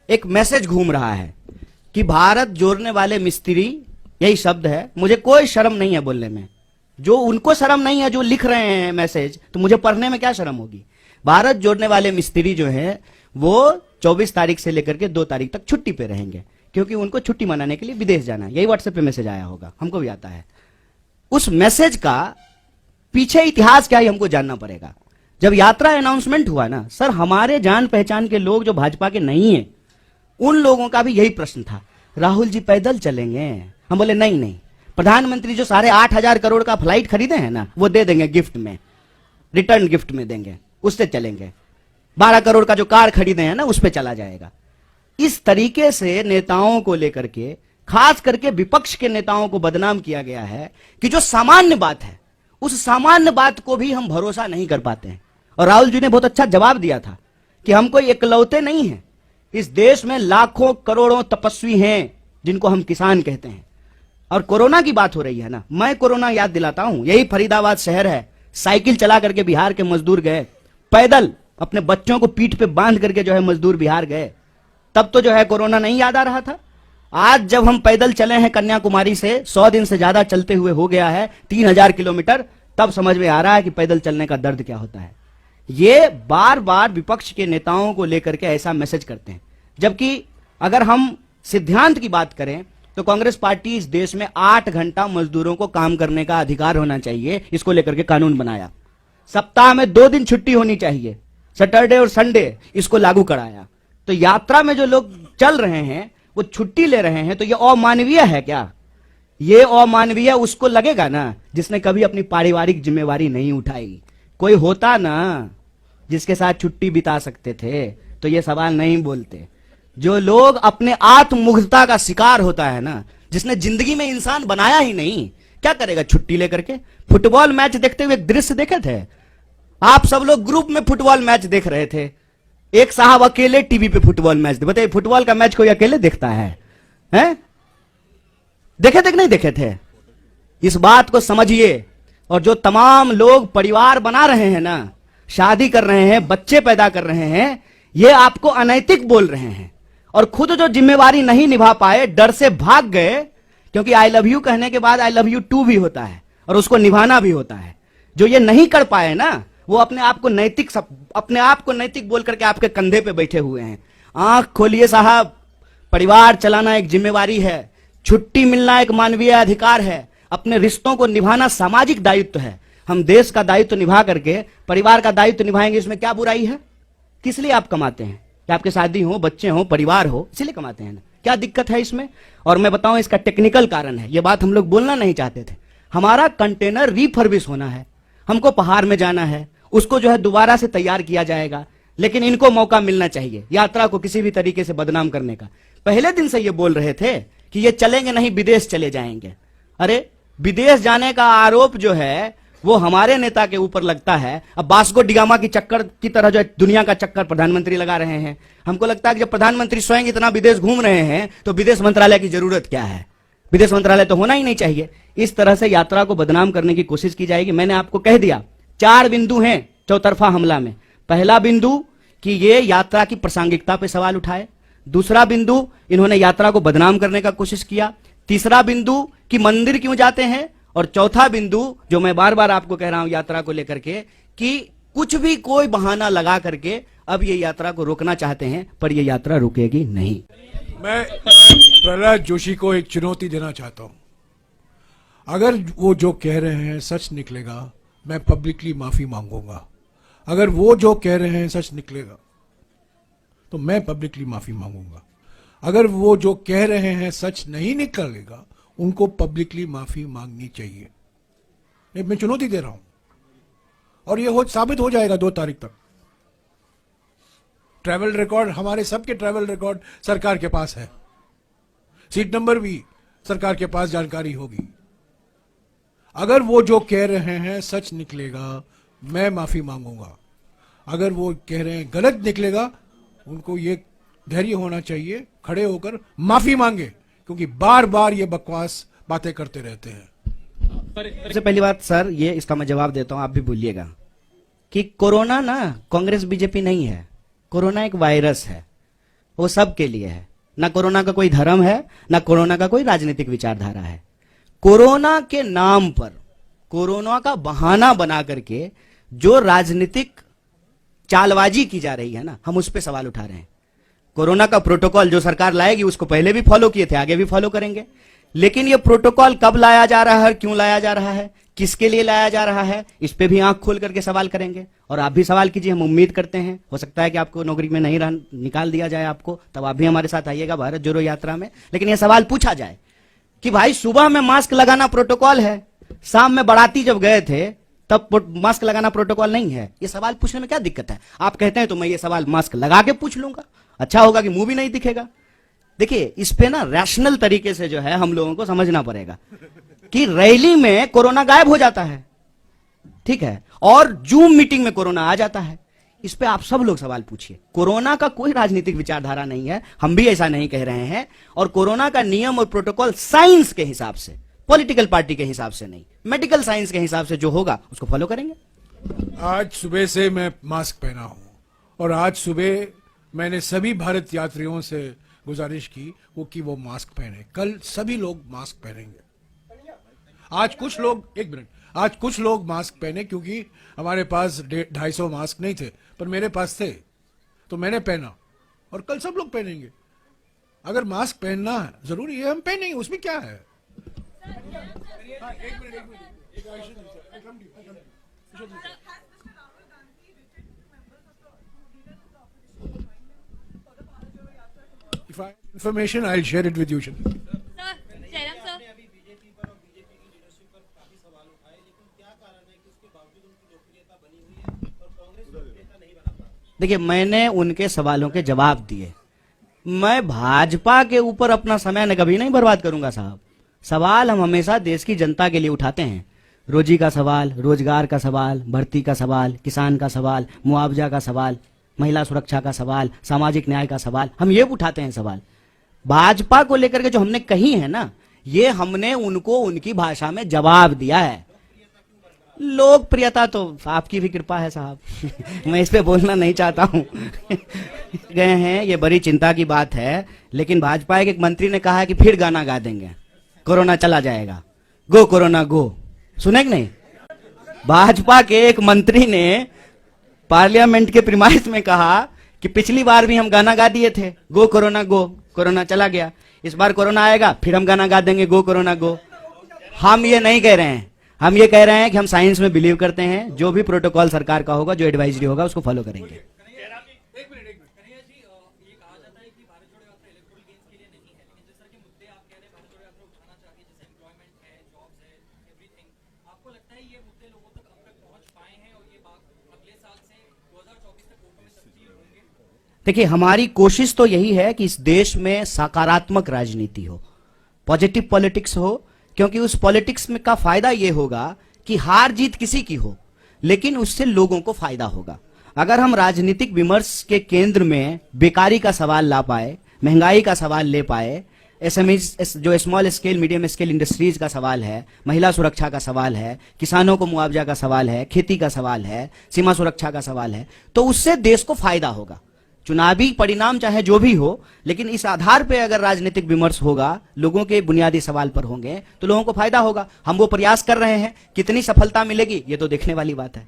एक मैसेज घूम रहा है कि भारत जोड़ने वाले मिस्त्री, यही शब्द है, मुझे कोई शर्म नहीं है बोलने में। जो उनको शर्म नहीं है जो लिख रहे हैं मैसेज, तो मुझे पढ़ने में क्या शर्म होगी। भारत जोड़ने वाले मिस्त्री जो है वो 24 तारीख से लेकर के 2 तारीख तक छुट्टी पे रहेंगे, क्योंकि उनको छुट्टी मनाने के लिए विदेश जाना है। यही व्हाट्सएप पे मैसेज आया होगा, हमको भी आता है। उस मैसेज का पीछे इतिहास क्या है हमको जानना पड़ेगा। जब यात्रा अनाउंसमेंट हुआ ना सर, हमारे जान पहचान के लोग जो भाजपा के नहीं है, उन लोगों का भी यही प्रश्न था, राहुल जी पैदल चलेंगे। हम बोले नहीं नहीं, प्रधानमंत्री जो 8,500 करोड़ का फ्लाइट खरीदे हैं ना, वो दे देंगे गिफ्ट में, रिटर्न गिफ्ट में देंगे, उससे चलेंगे। 12 करोड़ का जो कार खरीदे हैं ना, उस पे चला जाएगा। इस तरीके से नेताओं को लेकर के, खास करके विपक्ष के नेताओं को बदनाम किया गया है कि जो सामान्य बात है, उस सामान्य बात को भी हम भरोसा नहीं कर पाते हैं। और राहुल जी ने बहुत अच्छा जवाब दिया था कि हम कोई इकलौते नहीं हैं, इस देश में लाखों करोड़ों तपस्वी हैं जिनको हम किसान कहते हैं। और कोरोना की बात हो रही है ना, मैं कोरोना याद दिलाता हूं, यही फरीदाबाद शहर है, साइकिल चला करके बिहार के मजदूर गए, पैदल अपने बच्चों को पीठ पे बांध करके जो है मजदूर बिहार गए। तब तो जो है कोरोना नहीं याद आ रहा था। आज जब हम पैदल चले हैं कन्याकुमारी से, 100 दिन से ज्यादा चलते हुए हो गया है 3000 किलोमीटर, तब समझ में आ रहा है कि पैदल चलने का दर्द क्या होता है। ये बार बार विपक्ष के नेताओं को लेकर के ऐसा मैसेज करते हैं, जबकि अगर हम सिद्धांत की बात करें तो कांग्रेस पार्टी इस देश में 8 घंटा मजदूरों को काम करने का अधिकार होना चाहिए, इसको लेकर के कानून बनाया। सप्ताह में 2 दिन छुट्टी होनी चाहिए, सैटरडे और संडे, इसको लागू कराया। तो यात्रा में जो लोग चल रहे हैं वो छुट्टी ले रहे हैं, तो ये अमानवीय है क्या? ये अमानवीय उसको लगेगा ना जिसने कभी अपनी पारिवारिक जिम्मेवारी नहीं उठाई। कोई होता ना जिसके साथ छुट्टी बिता सकते थे तो ये सवाल नहीं बोलते। जो लोग अपने आत्ममुग्धता का शिकार होता है ना, जिसने जिंदगी में इंसान बनाया ही नहीं, क्या करेगा छुट्टी लेकर के? फुटबॉल मैच देखते हुए एक दृश्य देखे थे आप सब लोग, ग्रुप में फुटबॉल मैच देख रहे थे, एक साहब अकेले टीवी पे फुटबॉल मैच दे। बताइए, फुटबॉल का मैच कोई अकेले देखता है? हैं? देखे थे कि नहीं देखे थे? इस बात को समझिए। और जो तमाम लोग परिवार बना रहे हैं ना, शादी कर रहे हैं, बच्चे पैदा कर रहे हैं, ये आपको अनैतिक बोल रहे हैं। और खुद जो जिम्मेवारी नहीं निभा पाए, डर से भाग गए, क्योंकि आई लव यू कहने के बाद आई लव यू टू भी होता है और उसको निभाना भी होता है। जो ये नहीं कर पाए ना, वो अपने आप को नैतिक बोल करके आपके कंधे पे बैठे हुए हैं। आंख खोलिए साहब, परिवार चलाना एक जिम्मेवारी है, छुट्टी मिलना एक मानवीय अधिकार है, अपने रिश्तों को निभाना सामाजिक दायित्व है। हम देश का दायित्व निभा करके परिवार का दायित्व निभाएंगे, इसमें क्या बुराई है? किस लिए आप कमाते हैं? कि आपके शादी हो, बच्चे हो, परिवार हो, इसलिए कमाते हैं ना? क्या दिक्कत है इसमें? और मैं बताऊं, इसका टेक्निकल कारण है। ये बात हम लोग बोलना नहीं चाहते थे। हमारा कंटेनर रिफर्बिश होना है, हमको पहाड़ में जाना है, उसको जो है दोबारा से तैयार किया जाएगा। लेकिन इनको मौका मिलना चाहिए यात्रा को किसी भी तरीके से बदनाम करने का। पहले दिन से ये बोल रहे थे कि ये चलेंगे नहीं, विदेश चले जाएंगे। अरे विदेश जाने का आरोप जो है वो हमारे नेता के ऊपर लगता है। अब बास्को डिगामा की चक्कर की तरह जो दुनिया का चक्कर प्रधानमंत्री लगा रहे हैं। हमको लगता है कि जब प्रधानमंत्री स्वयं इतना विदेश घूम रहे हैं तो विदेश मंत्रालय की जरूरत क्या है? विदेश मंत्रालय तो होना ही नहीं चाहिए। इस तरह से यात्रा को बदनाम करने की कोशिश की जाएगी। मैंने आपको कह दिया 4 बिंदु हैं चौतरफा हमला में। पहला बिंदु कि ये यात्रा की प्रासंगिकता पे सवाल उठाए, दूसरा बिंदु इन्होंने यात्रा को बदनाम करने का कोशिश किया, तीसरा बिंदु कि मंदिर क्यों जाते हैं, और चौथा बिंदु जो मैं बार बार आपको कह रहा हूं यात्रा को लेकर के कि कुछ भी कोई बहाना लगा करके अब ये यात्रा को रोकना चाहते हैं, पर ये यात्रा रुकेगी नहीं। मैं प्रहलाद जोशी को एक चुनौती देना चाहता हूं। अगर वो जो कह रहे हैं सच निकलेगा, मैं पब्लिकली माफी मांगूंगा। अगर वो जो कह रहे हैं सच निकलेगा तो मैं पब्लिकली माफी मांगूंगा। अगर वो जो कह रहे हैं सच नहीं निकलेगा, उनको पब्लिकली माफी मांगनी चाहिए। मैं चुनौती दे रहा हूं और ये साबित हो जाएगा 2 तारीख तक। ट्रैवल रिकॉर्ड, हमारे सबके ट्रैवल रिकॉर्ड सरकार के पास है, सीट नंबर भी सरकार के पास जानकारी होगी। अगर वो जो कह रहे हैं सच निकलेगा, मैं माफी मांगूंगा। अगर वो कह रहे हैं गलत निकलेगा, उनको ये धैर्य होना चाहिए, खड़े होकर माफी मांगे, क्योंकि बार बार ये बकवास बातें करते रहते हैं। सबसे पहली बात सर, ये इसका मैं जवाब देता हूं, आप भी बोलिएगा कि कोरोना ना कांग्रेस बीजेपी नहीं है। कोरोना एक वायरस है वो सबके लिए है। ना कोरोना का कोई धर्म है, ना कोरोना का कोई राजनीतिक विचारधारा है। कोरोना के नाम पर, कोरोना का बहाना बना करके जो राजनीतिक चालबाजी की जा रही है ना, हम उस पर सवाल उठा रहे हैं। कोरोना का प्रोटोकॉल जो सरकार लाएगी उसको पहले भी फॉलो किए थे, आगे भी फॉलो करेंगे, लेकिन ये प्रोटोकॉल कब लाया जा रहा है, क्यों लाया जा रहा है, किसके लिए लाया जा रहा है, इस पे भी आंख खोल करके सवाल करेंगे। और आप भी सवाल कीजिए, हम उम्मीद करते हैं, हो सकता है कि आपको नौकरी में नहीं निकाल दिया जाए आपको, तब आप भी हमारे साथ आइएगा भारत जोड़ो यात्रा में। लेकिन यह सवाल पूछा जाए कि भाई सुबह में मास्क लगाना प्रोटोकॉल है, शाम में बाराती जब गए थे तब मास्क लगाना प्रोटोकॉल नहीं है। ये सवाल पूछने में क्या दिक्कत है? आप कहते हैं तो मैं ये सवाल मास्क लगा के पूछ लूंगा, अच्छा होगा कि मुंह भी नहीं दिखेगा। देखिए, इस पे ना रैशनल तरीके से जो है हम लोगों को समझना पड़ेगा कि रैली में कोरोना गायब हो जाता है, ठीक है, और जूम मीटिंग में कोरोना आ जाता है। इस पे आप सब लोग सवाल पूछिए। कोरोना का कोई राजनीतिक विचारधारा नहीं है, हम भी ऐसा नहीं कह रहे हैं। और कोरोना का नियम और प्रोटोकॉल साइंस के हिसाब से, पॉलिटिकल पार्टी के हिसाब से नहीं, मेडिकल साइंस के हिसाब से जो होगा उसको फॉलो करेंगे। आज सुबह से मैं मास्क पहना हूं और आज सुबह मैंने सभी भारत यात्रियों से गुजारिश की वो मास्क पहने। कल सभी लोग मास्क पहनेंगे। आज कुछ लोग, एक मिनट, आज कुछ लोग मास्क पहने क्योंकि हमारे पास 250 मास्क नहीं थे, पर मेरे पास थे तो मैंने पहना, और कल सब लोग पहनेंगे। अगर मास्क पहनना जरूरी है, हम पहनेंगे, उसमें क्या है। If I have information, I'll share it with you. Sir, Jairam sir, देखिए, मैंने उनके सवालों के जवाब दिए। मैं भाजपा के ऊपर अपना समय न कभी नहीं बर्बाद करूंगा साहब। सवाल हम हमेशा देश की जनता के लिए उठाते हैं। रोजी का सवाल, रोजगार का सवाल, भर्ती का सवाल, किसान का सवाल, मुआवजा का सवाल, महिला सुरक्षा का सवाल, सामाजिक न्याय का सवाल, हम ये उठाते हैं सवाल। भाजपा को लेकर के जो हमने कही है ना, ये हमने उनको उनकी भाषा में जवाब दिया है। लोकप्रियता तो आपकी भी कृपा है साहब मैं इस पे बोलना नहीं चाहता हूं गए हैं, ये बड़ी चिंता की बात है। लेकिन भाजपा के एक मंत्री ने कहा है कि फिर गाना गा देंगे, कोरोना चला जाएगा, गो कोरोना गो। सुने कि नहीं? भाजपा के एक मंत्री ने पार्लियामेंट के प्रीमाइस में कहा कि पिछली बार भी हम गाना गा दिए थे, गो कोरोना गो, कोरोना चला गया, इस बार कोरोना आएगा फिर हम गाना गा देंगे, गो कोरोना गो। हम ये नहीं कह रहे हैं, हम ये कह रहे हैं कि हम साइंस में बिलीव करते हैं। जो भी प्रोटोकॉल सरकार का होगा, जो एडवाइजरी होगा, उसको फॉलो करेंगे। देखिए, हमारी कोशिश तो यही है कि इस देश में सकारात्मक राजनीति हो, पॉजिटिव पॉलिटिक्स हो, क्योंकि उस पॉलिटिक्स में का फायदा ये होगा कि हार जीत किसी की हो, लेकिन उससे लोगों को फायदा होगा। अगर हम राजनीतिक विमर्श के केंद्र में बेकारी का सवाल ला पाए, महंगाई का सवाल ले पाए, एसएमईज जो small scale medium scale industries का सवाल है, महिला सुरक्षा का सवाल है, किसानों को मुआवजा का सवाल है, खेती का सवाल है, सीमा सुरक्षा का सवाल है, तो उससे देश को फायदा होगा। चुनावी परिणाम चाहे जो भी हो, लेकिन इस आधार पे अगर राजनीतिक विमर्श होगा, लोगों के बुनियादी सवाल पर होंगे, तो लोगों को फायदा होगा। हम वो प्रयास कर रहे हैं, कितनी सफलता मिलेगी ये तो देखने वाली बात है।